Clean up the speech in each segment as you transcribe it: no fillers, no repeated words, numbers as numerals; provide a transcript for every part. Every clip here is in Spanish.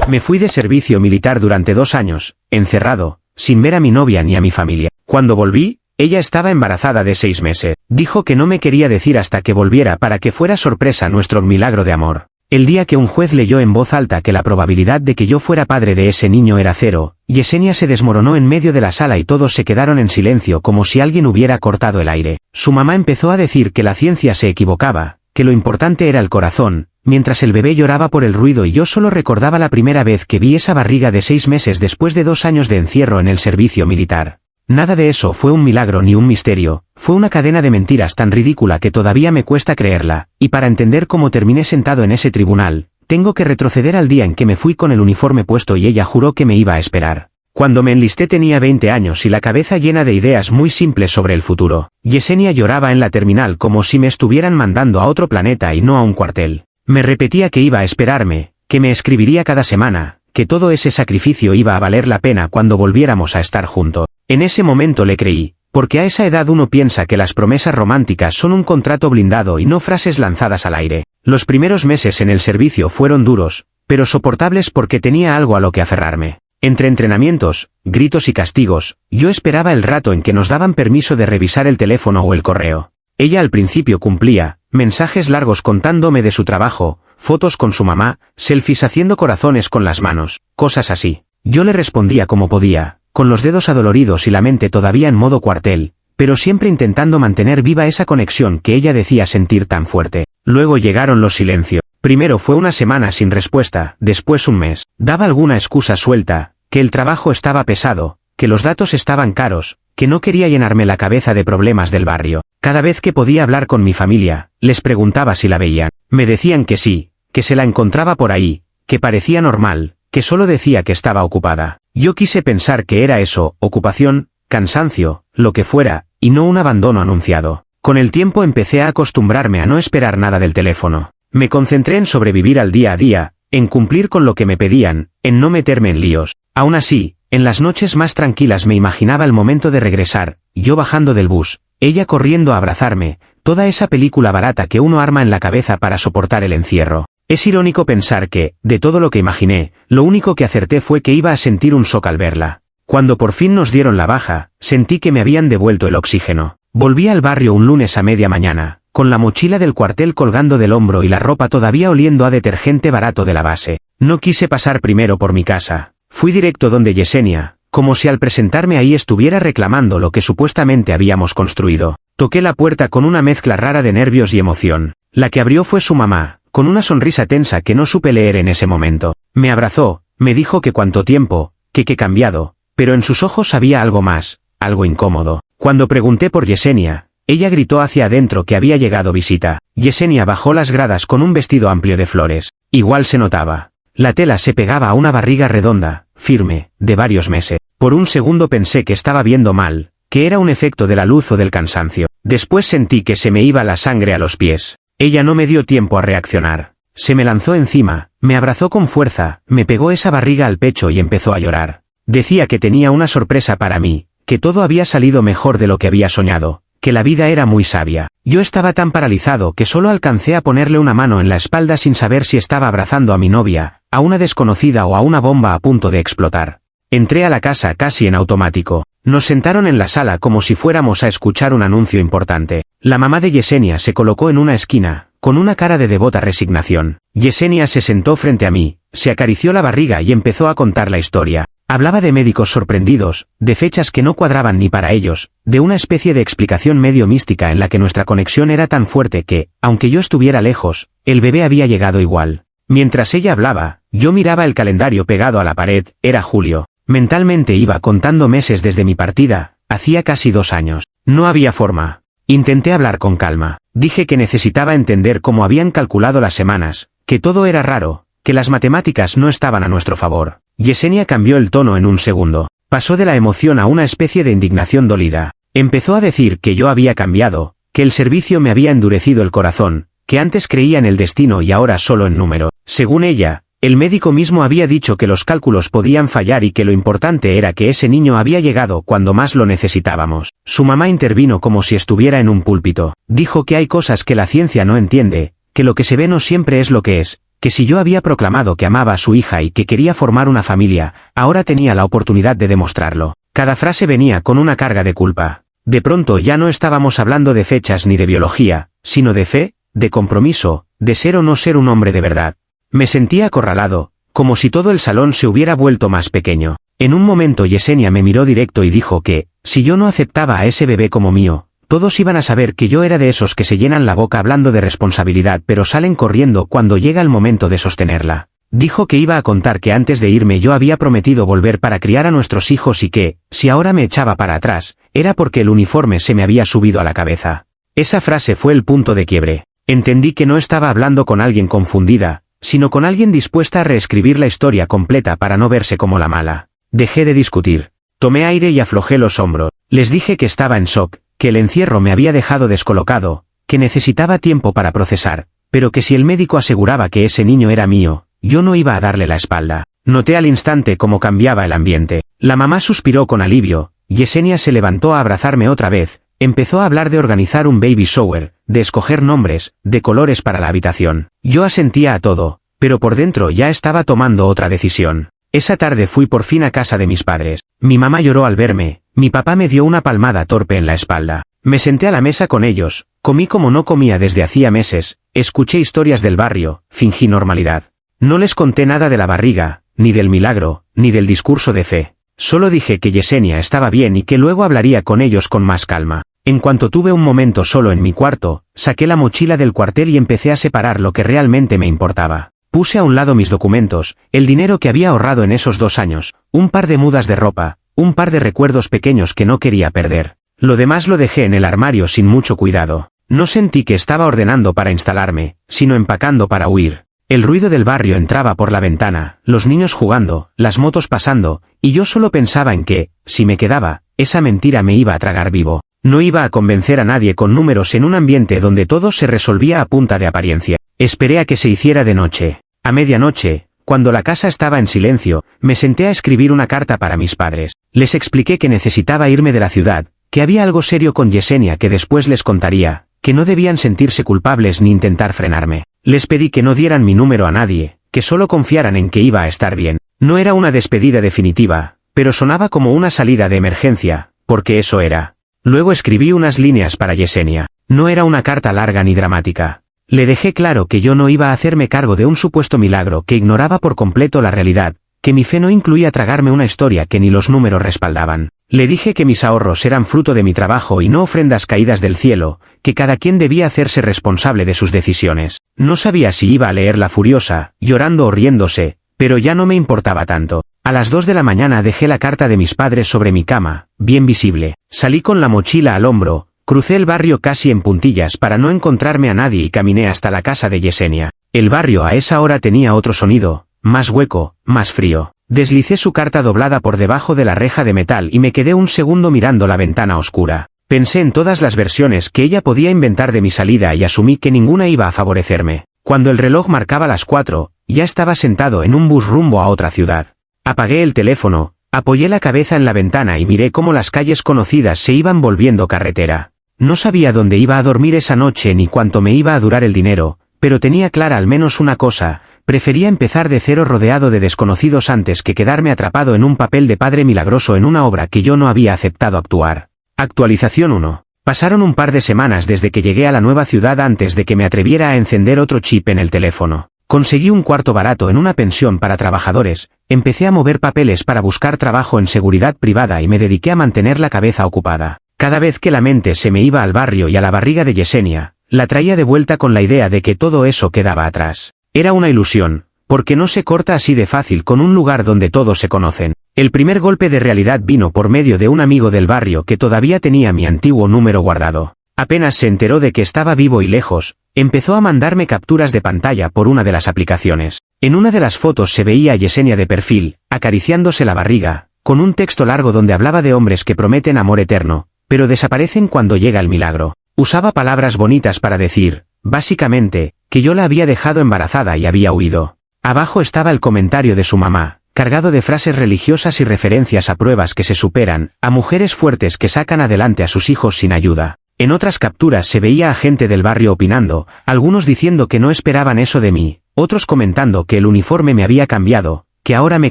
Me fui de servicio militar durante 2 años, encerrado, sin ver a mi novia ni a mi familia. Cuando volví, ella estaba embarazada de 6 meses. Dijo que no me quería decir hasta que volviera para que fuera sorpresa nuestro milagro de amor. El día que un juez leyó en voz alta que la probabilidad de que yo fuera padre de ese niño era 0, Yesenia se desmoronó en medio de la sala y todos se quedaron en silencio como si alguien hubiera cortado el aire. Su mamá empezó a decir que la ciencia se equivocaba, que lo importante era el corazón, mientras el bebé lloraba por el ruido y yo solo recordaba la primera vez que vi esa barriga de 6 meses después de 2 años de encierro en el servicio militar. Nada de eso fue un milagro ni un misterio, fue una cadena de mentiras tan ridícula que todavía me cuesta creerla, y para entender cómo terminé sentado en ese tribunal, tengo que retroceder al día en que me fui con el uniforme puesto y ella juró que me iba a esperar. Cuando me enlisté tenía 20 años y la cabeza llena de ideas muy simples sobre el futuro. Yesenia lloraba en la terminal como si me estuvieran mandando a otro planeta y no a un cuartel. Me repetía que iba a esperarme, que me escribiría cada semana, que todo ese sacrificio iba a valer la pena cuando volviéramos a estar juntos. En ese momento le creí, porque a esa edad uno piensa que las promesas románticas son un contrato blindado y no frases lanzadas al aire. Los primeros meses en el servicio fueron duros, pero soportables porque tenía algo a lo que aferrarme. Entre entrenamientos, gritos y castigos, yo esperaba el rato en que nos daban permiso de revisar el teléfono o el correo. Ella al principio cumplía, mensajes largos contándome de su trabajo, fotos con su mamá, selfies haciendo corazones con las manos, cosas así. Yo le respondía como podía, con los dedos adoloridos y la mente todavía en modo cuartel, pero siempre intentando mantener viva esa conexión que ella decía sentir tan fuerte. Luego llegaron los silencios. Primero fue una semana sin respuesta, después un mes. Daba alguna excusa suelta, que el trabajo estaba pesado, que los datos estaban caros, que no quería llenarme la cabeza de problemas del barrio. Cada vez que podía hablar con mi familia, les preguntaba si la veían. Me decían que sí, que se la encontraba por ahí, que parecía normal, que solo decía que estaba ocupada. Yo quise pensar que era eso, ocupación, cansancio, lo que fuera, y no un abandono anunciado. Con el tiempo empecé a acostumbrarme a no esperar nada del teléfono. Me concentré en sobrevivir al día a día, en cumplir con lo que me pedían, en no meterme en líos. Aún así, en las noches más tranquilas me imaginaba el momento de regresar, yo bajando del bus, ella corriendo a abrazarme, toda esa película barata que uno arma en la cabeza para soportar el encierro. Es irónico pensar que, de todo lo que imaginé, lo único que acerté fue que iba a sentir un shock al verla. Cuando por fin nos dieron la baja, sentí que me habían devuelto el oxígeno. Volví al barrio un lunes a media mañana, con la mochila del cuartel colgando del hombro y la ropa todavía oliendo a detergente barato de la base. No quise pasar primero por mi casa. Fui directo donde Yesenia, como si al presentarme ahí estuviera reclamando lo que supuestamente habíamos construido. Toqué la puerta con una mezcla rara de nervios y emoción. La que abrió fue su mamá, con una sonrisa tensa que no supe leer en ese momento. Me abrazó, me dijo que cuánto tiempo, que qué cambiado, pero en sus ojos había algo más, algo incómodo. Cuando pregunté por Yesenia, ella gritó hacia adentro que había llegado visita. Yesenia bajó las gradas con un vestido amplio de flores. Igual se notaba. La tela se pegaba a una barriga redonda, firme, de varios meses. Por un segundo pensé que estaba viendo mal, que era un efecto de la luz o del cansancio. Después sentí que se me iba la sangre a los pies. Ella no me dio tiempo a reaccionar. Se me lanzó encima, me abrazó con fuerza, me pegó esa barriga al pecho y empezó a llorar. Decía que tenía una sorpresa para mí, que todo había salido mejor de lo que había soñado, que la vida era muy sabia. Yo estaba tan paralizado que solo alcancé a ponerle una mano en la espalda sin saber si estaba abrazando a mi novia, a una desconocida o a una bomba a punto de explotar. Entré a la casa casi en automático. Nos sentaron en la sala como si fuéramos a escuchar un anuncio importante. La mamá de Yesenia se colocó en una esquina, con una cara de devota resignación. Yesenia se sentó frente a mí, se acarició la barriga y empezó a contar la historia. Hablaba de médicos sorprendidos, de fechas que no cuadraban ni para ellos, de una especie de explicación medio mística en la que nuestra conexión era tan fuerte que, aunque yo estuviera lejos, el bebé había llegado igual. Mientras ella hablaba, yo miraba el calendario pegado a la pared, era julio. Mentalmente iba contando meses desde mi partida, hacía casi 2 años. No había forma. Intenté hablar con calma. Dije que necesitaba entender cómo habían calculado las semanas, que todo era raro, que las matemáticas no estaban a nuestro favor. Yesenia cambió el tono en un segundo. Pasó de la emoción a una especie de indignación dolida. Empezó a decir que yo había cambiado, que el servicio me había endurecido el corazón, que antes creía en el destino y ahora solo en número. Según ella, el médico mismo había dicho que los cálculos podían fallar y que lo importante era que ese niño había llegado cuando más lo necesitábamos. Su mamá intervino como si estuviera en un púlpito. Dijo que hay cosas que la ciencia no entiende, que lo que se ve no siempre es lo que es, que si yo había proclamado que amaba a su hija y que quería formar una familia, ahora tenía la oportunidad de demostrarlo. Cada frase venía con una carga de culpa. De pronto ya no estábamos hablando de fechas ni de biología, sino de fe, de compromiso, de ser o no ser un hombre de verdad. Me sentía acorralado, como si todo el salón se hubiera vuelto más pequeño. En un momento Yesenia me miró directo y dijo que, si yo no aceptaba a ese bebé como mío, todos iban a saber que yo era de esos que se llenan la boca hablando de responsabilidad pero salen corriendo cuando llega el momento de sostenerla. Dijo que iba a contar que antes de irme yo había prometido volver para criar a nuestros hijos y que, si ahora me echaba para atrás, era porque el uniforme se me había subido a la cabeza. Esa frase fue el punto de quiebre. Entendí que no estaba hablando con alguien confundida, sino con alguien dispuesta a reescribir la historia completa para no verse como la mala. Dejé de discutir. Tomé aire y aflojé los hombros. Les dije que estaba en shock, que el encierro me había dejado descolocado, que necesitaba tiempo para procesar, pero que si el médico aseguraba que ese niño era mío, yo no iba a darle la espalda. Noté al instante cómo cambiaba el ambiente. La mamá suspiró con alivio, Yesenia se levantó a abrazarme otra vez, empezó a hablar de organizar un baby shower, de escoger nombres, de colores para la habitación. Yo asentía a todo, pero por dentro ya estaba tomando otra decisión. Esa tarde fui por fin a casa de mis padres. Mi mamá lloró al verme, mi papá me dio una palmada torpe en la espalda. Me senté a la mesa con ellos, comí como no comía desde hacía meses, escuché historias del barrio, fingí normalidad. No les conté nada de la barriga, ni del milagro, ni del discurso de fe. Solo dije que Yesenia estaba bien y que luego hablaría con ellos con más calma. En cuanto tuve un momento solo en mi cuarto, saqué la mochila del cuartel y empecé a separar lo que realmente me importaba. Puse a un lado mis documentos, el dinero que había ahorrado en esos 2 años, un par de mudas de ropa, un par de recuerdos pequeños que no quería perder. Lo demás lo dejé en el armario sin mucho cuidado. No sentí que estaba ordenando para instalarme, sino empacando para huir. El ruido del barrio entraba por la ventana, los niños jugando, las motos pasando, y yo solo pensaba en que, si me quedaba, esa mentira me iba a tragar vivo. No iba a convencer a nadie con números en un ambiente donde todo se resolvía a punta de apariencia. Esperé a que se hiciera de noche. A medianoche, cuando la casa estaba en silencio, me senté a escribir una carta para mis padres. Les expliqué que necesitaba irme de la ciudad, que había algo serio con Yesenia que después les contaría, que no debían sentirse culpables ni intentar frenarme. Les pedí que no dieran mi número a nadie, que solo confiaran en que iba a estar bien. No era una despedida definitiva, pero sonaba como una salida de emergencia, porque eso era. Luego escribí unas líneas para Yesenia. No era una carta larga ni dramática. Le dejé claro que yo no iba a hacerme cargo de un supuesto milagro que ignoraba por completo la realidad, que mi fe no incluía tragarme una historia que ni los números respaldaban. Le dije que mis ahorros eran fruto de mi trabajo y no ofrendas caídas del cielo, que cada quien debía hacerse responsable de sus decisiones. No sabía si iba a leerla furiosa, llorando o riéndose, pero ya no me importaba tanto. A las 2 de la mañana dejé la carta de mis padres sobre mi cama, bien visible. Salí con la mochila al hombro, crucé el barrio casi en puntillas para no encontrarme a nadie y caminé hasta la casa de Yesenia. El barrio a esa hora tenía otro sonido, más hueco, más frío. Deslicé su carta doblada por debajo de la reja de metal y me quedé un segundo mirando la ventana oscura. Pensé en todas las versiones que ella podía inventar de mi salida y asumí que ninguna iba a favorecerme. Cuando el reloj marcaba las 4, ya estaba sentado en un bus rumbo a otra ciudad. Apagué el teléfono, apoyé la cabeza en la ventana y miré cómo las calles conocidas se iban volviendo carretera. No sabía dónde iba a dormir esa noche ni cuánto me iba a durar el dinero, pero tenía clara al menos una cosa: prefería empezar de cero rodeado de desconocidos antes que quedarme atrapado en un papel de padre milagroso en una obra que yo no había aceptado actuar. Actualización 1. Pasaron un par de semanas desde que llegué a la nueva ciudad antes de que me atreviera a encender otro chip en el teléfono. Conseguí un cuarto barato en una pensión para trabajadores, empecé a mover papeles para buscar trabajo en seguridad privada y me dediqué a mantener la cabeza ocupada. Cada vez que la mente se me iba al barrio y a la barriga de Yesenia, la traía de vuelta con la idea de que todo eso quedaba atrás. Era una ilusión, porque no se corta así de fácil con un lugar donde todos se conocen. El primer golpe de realidad vino por medio de un amigo del barrio que todavía tenía mi antiguo número guardado. Apenas se enteró de que estaba vivo y lejos, empezó a mandarme capturas de pantalla por una de las aplicaciones. En una de las fotos se veía a Yesenia de perfil, acariciándose la barriga, con un texto largo donde hablaba de hombres que prometen amor eterno, pero desaparecen cuando llega el milagro. Usaba palabras bonitas para decir, básicamente, que yo la había dejado embarazada y había huido. Abajo estaba el comentario de su mamá, cargado de frases religiosas y referencias a pruebas que se superan, a mujeres fuertes que sacan adelante a sus hijos sin ayuda. En otras capturas se veía a gente del barrio opinando, algunos diciendo que no esperaban eso de mí, otros comentando que el uniforme me había cambiado, que ahora me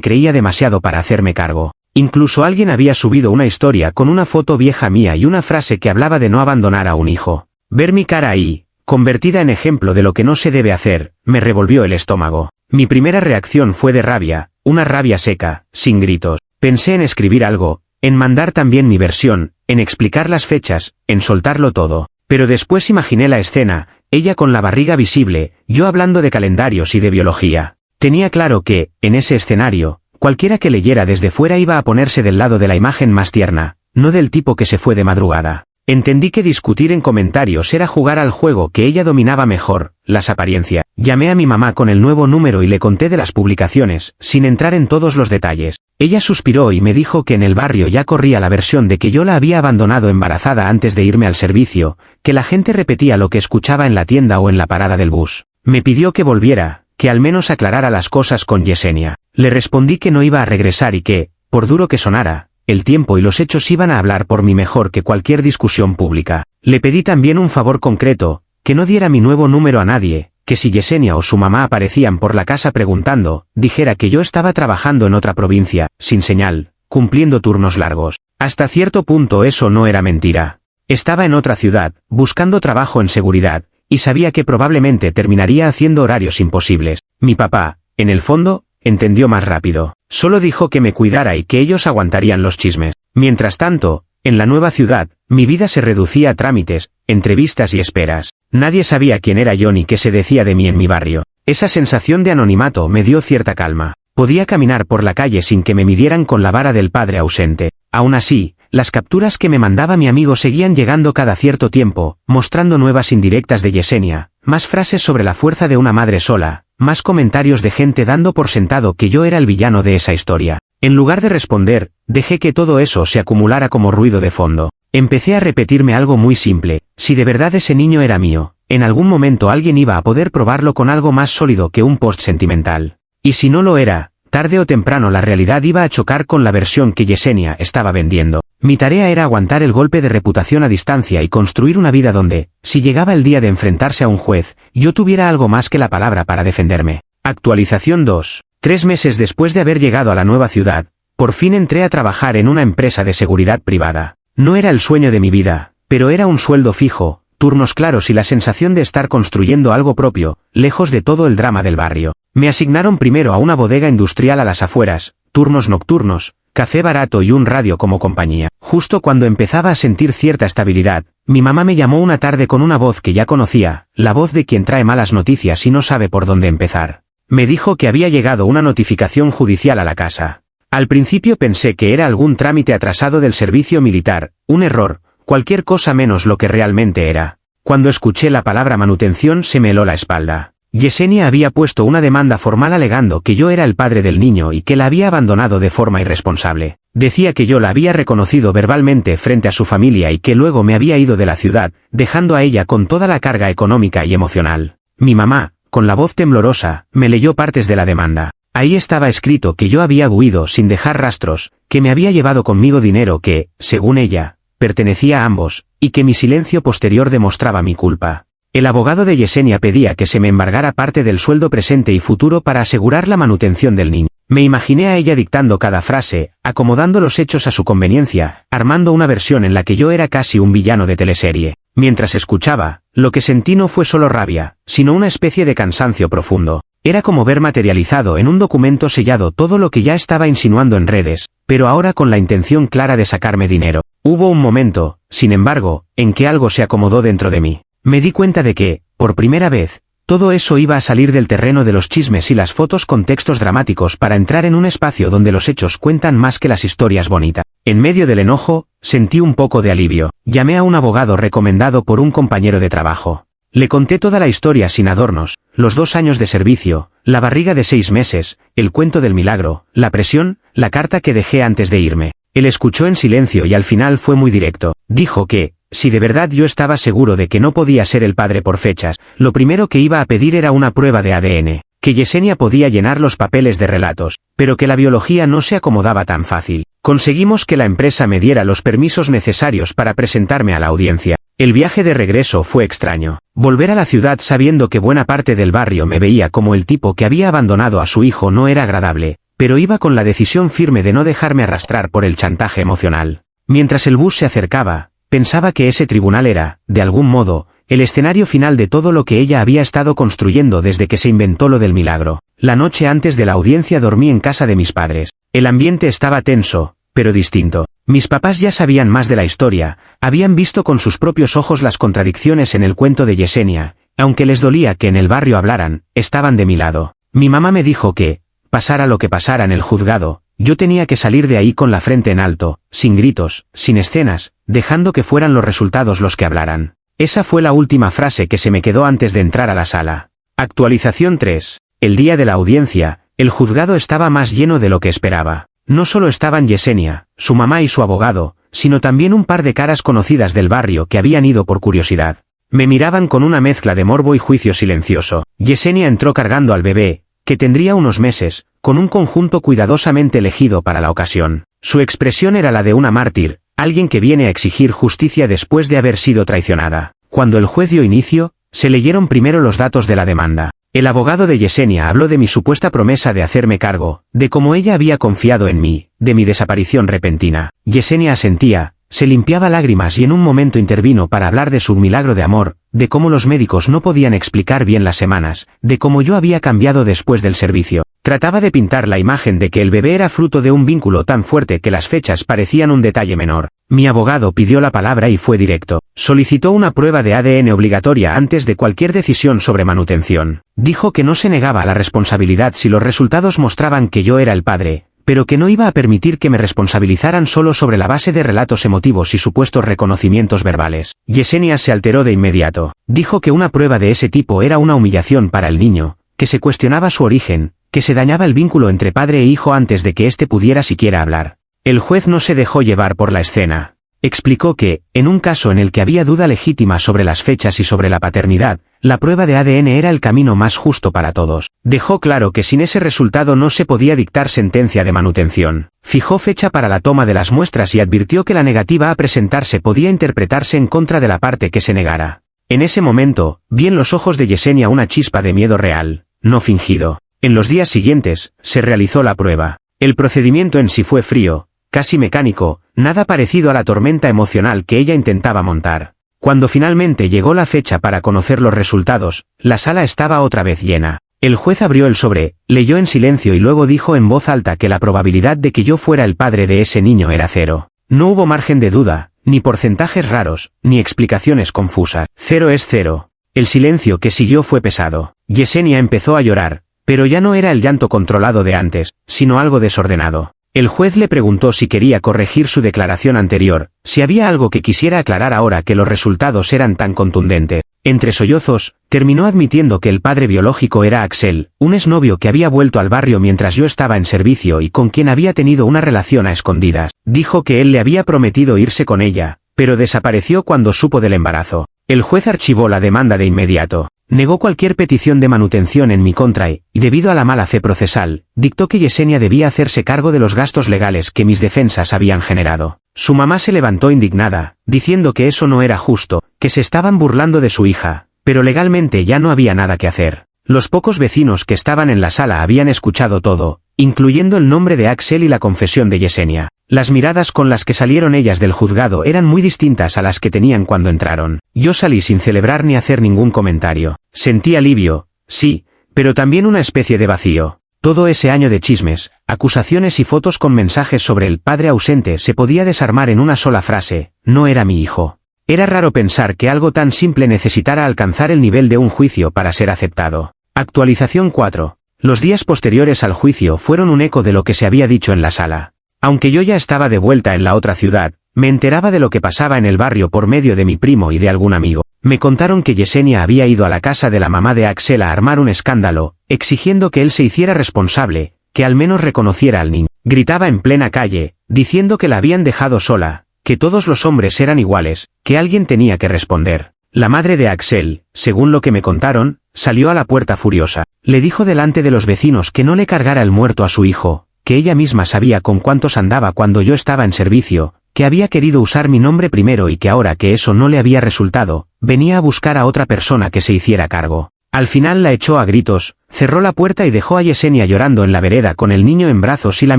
creía demasiado para hacerme cargo. Incluso alguien había subido una historia con una foto vieja mía y una frase que hablaba de no abandonar a un hijo. Ver mi cara ahí, convertida en ejemplo de lo que no se debe hacer, me revolvió el estómago. Mi primera reacción fue de rabia, una rabia seca, sin gritos. Pensé en escribir algo, en mandar también mi versión, en explicar las fechas, en soltarlo todo. Pero después imaginé la escena, ella con la barriga visible, yo hablando de calendarios y de biología. Tenía claro que, en ese escenario, cualquiera que leyera desde fuera iba a ponerse del lado de la imagen más tierna, no del tipo que se fue de madrugada. Entendí que discutir en comentarios era jugar al juego que ella dominaba mejor, las apariencias. Llamé a mi mamá con el nuevo número y le conté de las publicaciones, sin entrar en todos los detalles. Ella suspiró y me dijo que en el barrio ya corría la versión de que yo la había abandonado embarazada antes de irme al servicio, que la gente repetía lo que escuchaba en la tienda o en la parada del bus. Me pidió que volviera, que al menos aclarara las cosas con Yesenia. Le respondí que no iba a regresar y que, por duro que sonara, el tiempo y los hechos iban a hablar por mí mejor que cualquier discusión pública. Le pedí también un favor concreto, que no diera mi nuevo número a nadie, que si Yesenia o su mamá aparecían por la casa preguntando, dijera que yo estaba trabajando en otra provincia, sin señal, cumpliendo turnos largos. Hasta cierto punto eso no era mentira. Estaba en otra ciudad, buscando trabajo en seguridad, y sabía que probablemente terminaría haciendo horarios imposibles. Mi papá, en el fondo, entendió más rápido. Solo dijo que me cuidara y que ellos aguantarían los chismes. Mientras tanto, en la nueva ciudad, mi vida se reducía a trámites, entrevistas y esperas. Nadie sabía quién era yo ni qué se decía de mí en mi barrio. Esa sensación de anonimato me dio cierta calma. Podía caminar por la calle sin que me midieran con la vara del padre ausente. Aún así, las capturas que me mandaba mi amigo seguían llegando cada cierto tiempo, mostrando nuevas indirectas de Yesenia, más frases sobre la fuerza de una madre sola, más comentarios de gente dando por sentado que yo era el villano de esa historia. En lugar de responder, dejé que todo eso se acumulara como ruido de fondo. Empecé a repetirme algo muy simple: si de verdad ese niño era mío, en algún momento alguien iba a poder probarlo con algo más sólido que un post sentimental. Y si no lo era, tarde o temprano la realidad iba a chocar con la versión que Yesenia estaba vendiendo. Mi tarea era aguantar el golpe de reputación a distancia y construir una vida donde, si llegaba el día de enfrentarse a un juez, yo tuviera algo más que la palabra para defenderme. Actualización 2. 3 meses después de haber llegado a la nueva ciudad, por fin entré a trabajar en una empresa de seguridad privada. No era el sueño de mi vida, pero era un sueldo fijo, turnos claros y la sensación de estar construyendo algo propio, lejos de todo el drama del barrio. Me asignaron primero a una bodega industrial a las afueras, turnos nocturnos, café barato y un radio como compañía. Justo cuando empezaba a sentir cierta estabilidad, mi mamá me llamó una tarde con una voz que ya conocía, la voz de quien trae malas noticias y no sabe por dónde empezar. Me dijo que había llegado una notificación judicial a la casa. Al principio pensé que era algún trámite atrasado del servicio militar, un error, cualquier cosa menos lo que realmente era. Cuando escuché la palabra manutención se me heló la espalda. Yesenia había puesto una demanda formal alegando que yo era el padre del niño y que la había abandonado de forma irresponsable. Decía que yo la había reconocido verbalmente frente a su familia y que luego me había ido de la ciudad, dejando a ella con toda la carga económica y emocional. Mi mamá, con la voz temblorosa, me leyó partes de la demanda. Ahí estaba escrito que yo había huido sin dejar rastros, que me había llevado conmigo dinero que, según ella, pertenecía a ambos, y que mi silencio posterior demostraba mi culpa. El abogado de Yesenia pedía que se me embargara parte del sueldo presente y futuro para asegurar la manutención del niño. Me imaginé a ella dictando cada frase, acomodando los hechos a su conveniencia, armando una versión en la que yo era casi un villano de teleserie. Mientras escuchaba, lo que sentí no fue solo rabia, sino una especie de cansancio profundo. Era como ver materializado en un documento sellado todo lo que ya estaba insinuando en redes, pero ahora con la intención clara de sacarme dinero. Hubo un momento, sin embargo, en que algo se acomodó dentro de mí. Me di cuenta de que, por primera vez, todo eso iba a salir del terreno de los chismes y las fotos con textos dramáticos para entrar en un espacio donde los hechos cuentan más que las historias bonitas. En medio del enojo, sentí un poco de alivio. Llamé a un abogado recomendado por un compañero de trabajo. Le conté toda la historia sin adornos, los 2 años de servicio, la barriga de 6 meses, el cuento del milagro, la presión, la carta que dejé antes de irme. Él escuchó en silencio y al final fue muy directo. Dijo que, si de verdad yo estaba seguro de que no podía ser el padre por fechas, lo primero que iba a pedir era una prueba de ADN, que Yesenia podía llenar los papeles de relatos, pero que la biología no se acomodaba tan fácil. Conseguimos que la empresa me diera los permisos necesarios para presentarme a la audiencia. El viaje de regreso fue extraño. Volver a la ciudad sabiendo que buena parte del barrio me veía como el tipo que había abandonado a su hijo no era agradable, pero iba con la decisión firme de no dejarme arrastrar por el chantaje emocional. Mientras el bus se acercaba, pensaba que ese tribunal era, de algún modo, el escenario final de todo lo que ella había estado construyendo desde que se inventó lo del milagro. La noche antes de la audiencia dormí en casa de mis padres. El ambiente estaba tenso, pero distinto. Mis papás ya sabían más de la historia, habían visto con sus propios ojos las contradicciones en el cuento de Yesenia, aunque les dolía que en el barrio hablaran, estaban de mi lado. Mi mamá me dijo que, pasara lo que pasara en el juzgado, yo tenía que salir de ahí con la frente en alto, sin gritos, sin escenas, dejando que fueran los resultados los que hablaran. Esa fue la última frase que se me quedó antes de entrar a la sala. Actualización 3. El día de la audiencia, el juzgado estaba más lleno de lo que esperaba. No solo estaban Yesenia, su mamá y su abogado, sino también un par de caras conocidas del barrio que habían ido por curiosidad. Me miraban con una mezcla de morbo y juicio silencioso. Yesenia entró cargando al bebé, que tendría unos meses, con un conjunto cuidadosamente elegido para la ocasión. Su expresión era la de una mártir, alguien que viene a exigir justicia después de haber sido traicionada. Cuando el juez dio inicio, se leyeron primero los datos de la demanda. El abogado de Yesenia habló de mi supuesta promesa de hacerme cargo, de cómo ella había confiado en mí, de mi desaparición repentina. Yesenia asentía, se limpiaba lágrimas y en un momento intervino para hablar de su milagro de amor, de cómo los médicos no podían explicar bien las semanas, de cómo yo había cambiado después del servicio. Trataba de pintar la imagen de que el bebé era fruto de un vínculo tan fuerte que las fechas parecían un detalle menor. Mi abogado pidió la palabra y fue directo. Solicitó una prueba de ADN obligatoria antes de cualquier decisión sobre manutención. Dijo que no se negaba a la responsabilidad si los resultados mostraban que yo era el padre, pero que no iba a permitir que me responsabilizaran solo sobre la base de relatos emotivos y supuestos reconocimientos verbales. Yesenia se alteró de inmediato. Dijo que una prueba de ese tipo era una humillación para el niño, que se cuestionaba su origen, que se dañaba el vínculo entre padre e hijo antes de que éste pudiera siquiera hablar. El juez no se dejó llevar por la escena. Explicó que, en un caso en el que había duda legítima sobre las fechas y sobre la paternidad, la prueba de ADN era el camino más justo para todos. Dejó claro que sin ese resultado no se podía dictar sentencia de manutención. Fijó fecha para la toma de las muestras y advirtió que la negativa a presentarse podía interpretarse en contra de la parte que se negara. En ese momento, vi en los ojos de Yesenia una chispa de miedo real, no fingido. En los días siguientes, se realizó la prueba. El procedimiento en sí fue frío, casi mecánico, nada parecido a la tormenta emocional que ella intentaba montar. Cuando finalmente llegó la fecha para conocer los resultados, la sala estaba otra vez llena. El juez abrió el sobre, leyó en silencio y luego dijo en voz alta que la probabilidad de que yo fuera el padre de ese niño era 0. No hubo margen de duda, ni porcentajes raros, ni explicaciones confusas. 0 es 0. El silencio que siguió fue pesado. Yesenia empezó a llorar, pero ya no era el llanto controlado de antes, sino algo desordenado. El juez le preguntó si quería corregir su declaración anterior, si había algo que quisiera aclarar ahora que los resultados eran tan contundentes. Entre sollozos, terminó admitiendo que el padre biológico era Axel, un exnovio que había vuelto al barrio mientras yo estaba en servicio y con quien había tenido una relación a escondidas. Dijo que él le había prometido irse con ella, pero desapareció cuando supo del embarazo. El juez archivó la demanda de inmediato. Negó cualquier petición de manutención en mi contra y, debido a la mala fe procesal, dictó que Yesenia debía hacerse cargo de los gastos legales que mis defensas habían generado. Su mamá se levantó indignada, diciendo que eso no era justo, que se estaban burlando de su hija, pero legalmente ya no había nada que hacer. Los pocos vecinos que estaban en la sala habían escuchado todo, incluyendo el nombre de Axel y la confesión de Yesenia. Las miradas con las que salieron ellas del juzgado eran muy distintas a las que tenían cuando entraron. Yo salí sin celebrar ni hacer ningún comentario. Sentí alivio, sí, pero también una especie de vacío. Todo ese año de chismes, acusaciones y fotos con mensajes sobre el padre ausente se podía desarmar en una sola frase: no era mi hijo. Era raro pensar que algo tan simple necesitara alcanzar el nivel de un juicio para ser aceptado. Actualización 4. Los días posteriores al juicio fueron un eco de lo que se había dicho en la sala. Aunque yo ya estaba de vuelta en la otra ciudad, me enteraba de lo que pasaba en el barrio por medio de mi primo y de algún amigo. Me contaron que Yesenia había ido a la casa de la mamá de Axel a armar un escándalo, exigiendo que él se hiciera responsable, que al menos reconociera al niño. Gritaba en plena calle, diciendo que la habían dejado sola, que todos los hombres eran iguales, que alguien tenía que responder. La madre de Axel, según lo que me contaron, salió a la puerta furiosa. Le dijo delante de los vecinos que no le cargara el muerto a su hijo, que ella misma sabía con cuántos andaba cuando yo estaba en servicio, que había querido usar mi nombre primero y que ahora que eso no le había resultado, venía a buscar a otra persona que se hiciera cargo. Al final la echó a gritos, cerró la puerta y dejó a Yesenia llorando en la vereda con el niño en brazos y la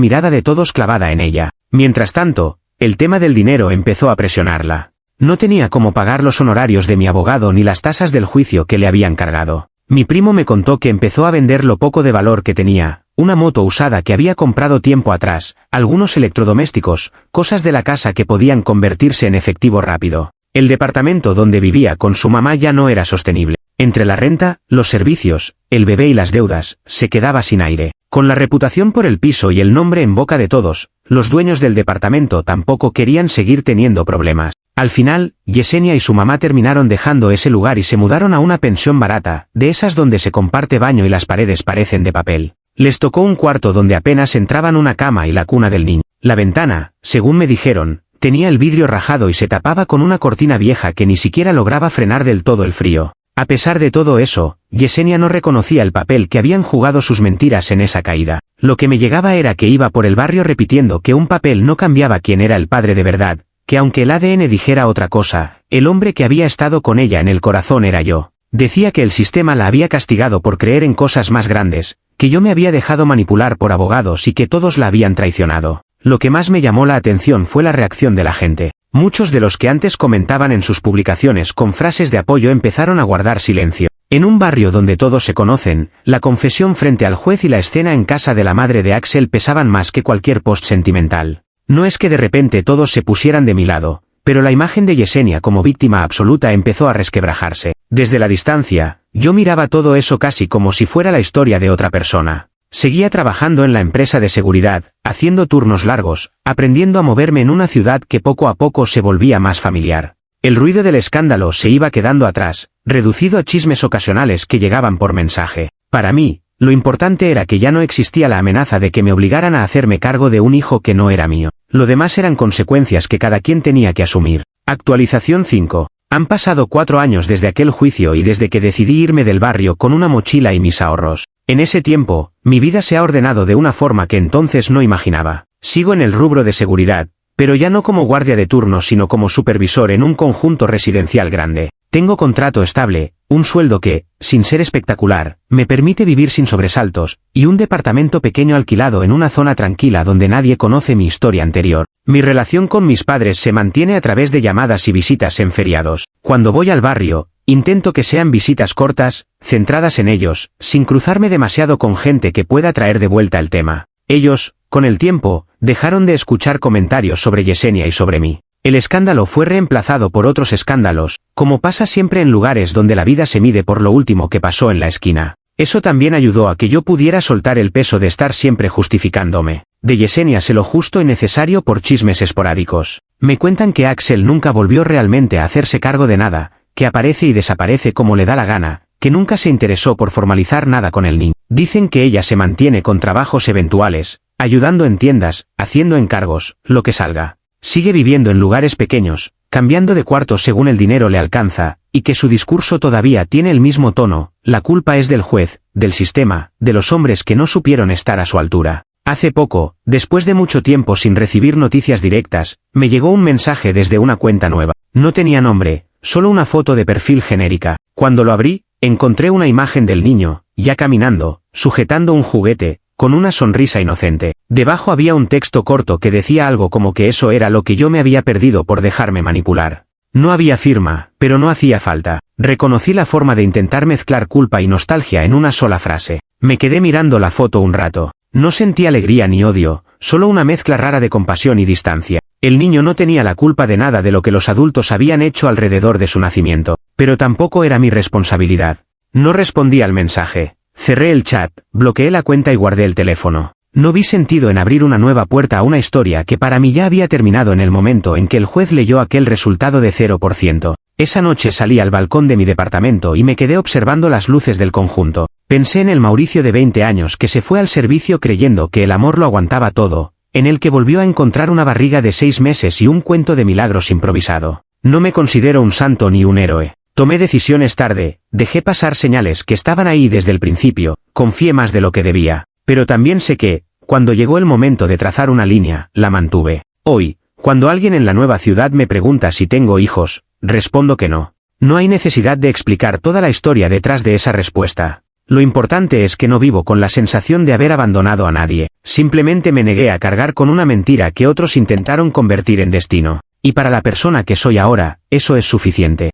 mirada de todos clavada en ella. Mientras tanto, el tema del dinero empezó a presionarla. No tenía cómo pagar los honorarios de mi abogado ni las tasas del juicio que le habían cargado. Mi primo me contó que empezó a vender lo poco de valor que tenía, una moto usada que había comprado tiempo atrás, algunos electrodomésticos, cosas de la casa que podían convertirse en efectivo rápido. El departamento donde vivía con su mamá ya no era sostenible. Entre la renta, los servicios, el bebé y las deudas, se quedaba sin aire. Con la reputación por el piso y el nombre en boca de todos, los dueños del departamento tampoco querían seguir teniendo problemas. Al final, Yesenia y su mamá terminaron dejando ese lugar y se mudaron a una pensión barata, de esas donde se comparte baño y las paredes parecen de papel. Les tocó un cuarto donde apenas entraban una cama y la cuna del niño. La ventana, según me dijeron, tenía el vidrio rajado y se tapaba con una cortina vieja que ni siquiera lograba frenar del todo el frío. A pesar de todo eso, Yesenia no reconocía el papel que habían jugado sus mentiras en esa caída. Lo que me llegaba era que iba por el barrio repitiendo que un papel no cambiaba quién era el padre de verdad, que aunque el ADN dijera otra cosa, el hombre que había estado con ella en el corazón era yo. Decía que el sistema la había castigado por creer en cosas más grandes, que yo me había dejado manipular por abogados y que todos la habían traicionado. Lo que más me llamó la atención fue la reacción de la gente. Muchos de los que antes comentaban en sus publicaciones con frases de apoyo empezaron a guardar silencio. En un barrio donde todos se conocen, la confesión frente al juez y la escena en casa de la madre de Axel pesaban más que cualquier post sentimental. No es que de repente todos se pusieran de mi lado, pero la imagen de Yesenia como víctima absoluta empezó a resquebrajarse. Desde la distancia, yo miraba todo eso casi como si fuera la historia de otra persona. Seguía trabajando en la empresa de seguridad, haciendo turnos largos, aprendiendo a moverme en una ciudad que poco a poco se volvía más familiar. El ruido del escándalo se iba quedando atrás, reducido a chismes ocasionales que llegaban por mensaje. Para mí, lo importante era que ya no existía la amenaza de que me obligaran a hacerme cargo de un hijo que no era mío. Lo demás eran consecuencias que cada quien tenía que asumir. Actualización 5. Han pasado 4 años desde aquel juicio y desde que decidí irme del barrio con una mochila y mis ahorros. En ese tiempo, mi vida se ha ordenado de una forma que entonces no imaginaba. Sigo en el rubro de seguridad, pero ya no como guardia de turno sino como supervisor en un conjunto residencial grande. Tengo contrato estable, un sueldo que, sin ser espectacular, me permite vivir sin sobresaltos, y un departamento pequeño alquilado en una zona tranquila donde nadie conoce mi historia anterior. Mi relación con mis padres se mantiene a través de llamadas y visitas en feriados. Cuando voy al barrio, intento que sean visitas cortas, centradas en ellos, sin cruzarme demasiado con gente que pueda traer de vuelta el tema. Ellos, con el tiempo, dejaron de escuchar comentarios sobre Yesenia y sobre mí. El escándalo fue reemplazado por otros escándalos, como pasa siempre en lugares donde la vida se mide por lo último que pasó en la esquina. Eso también ayudó a que yo pudiera soltar el peso de estar siempre justificándome. De Yesenia sé lo justo y necesario por chismes esporádicos. Me cuentan que Axel nunca volvió realmente a hacerse cargo de nada, que aparece y desaparece como le da la gana, que nunca se interesó por formalizar nada con el niño. Dicen que ella se mantiene con trabajos eventuales, ayudando en tiendas, haciendo encargos, lo que salga. Sigue viviendo en lugares pequeños, cambiando de cuarto según el dinero le alcanza, y que su discurso todavía tiene el mismo tono: la culpa es del juez, del sistema, de los hombres que no supieron estar a su altura. Hace poco, después de mucho tiempo sin recibir noticias directas, me llegó un mensaje desde una cuenta nueva. No tenía nombre, solo una foto de perfil genérica. Cuando lo abrí, encontré una imagen del niño, ya caminando, sujetando un juguete, con una sonrisa inocente. Debajo había un texto corto que decía algo como que eso era lo que yo me había perdido por dejarme manipular. No había firma, pero no hacía falta. Reconocí la forma de intentar mezclar culpa y nostalgia en una sola frase. Me quedé mirando la foto un rato. No sentí alegría ni odio, solo una mezcla rara de compasión y distancia. El niño no tenía la culpa de nada de lo que los adultos habían hecho alrededor de su nacimiento, pero tampoco era mi responsabilidad. No respondí al mensaje. Cerré el chat, bloqueé la cuenta y guardé el teléfono. No vi sentido en abrir una nueva puerta a una historia que para mí ya había terminado en el momento en que el juez leyó aquel resultado de 0%. Esa noche salí al balcón de mi departamento y me quedé observando las luces del conjunto. Pensé en el Mauricio de 20 años que se fue al servicio creyendo que el amor lo aguantaba todo, en el que volvió a encontrar una barriga de 6 meses y un cuento de milagros improvisado. No me considero un santo ni un héroe. Tomé decisiones tarde, dejé pasar señales que estaban ahí desde el principio, confié más de lo que debía. Pero también sé que, cuando llegó el momento de trazar una línea, la mantuve. Hoy, Cuando alguien en la nueva ciudad me pregunta si tengo hijos, respondo que no. No hay necesidad de explicar toda la historia detrás de esa respuesta. Lo importante es que no vivo con la sensación de haber abandonado a nadie, simplemente me negué a cargar con una mentira que otros intentaron convertir en destino. Y para la persona que soy ahora, eso es suficiente.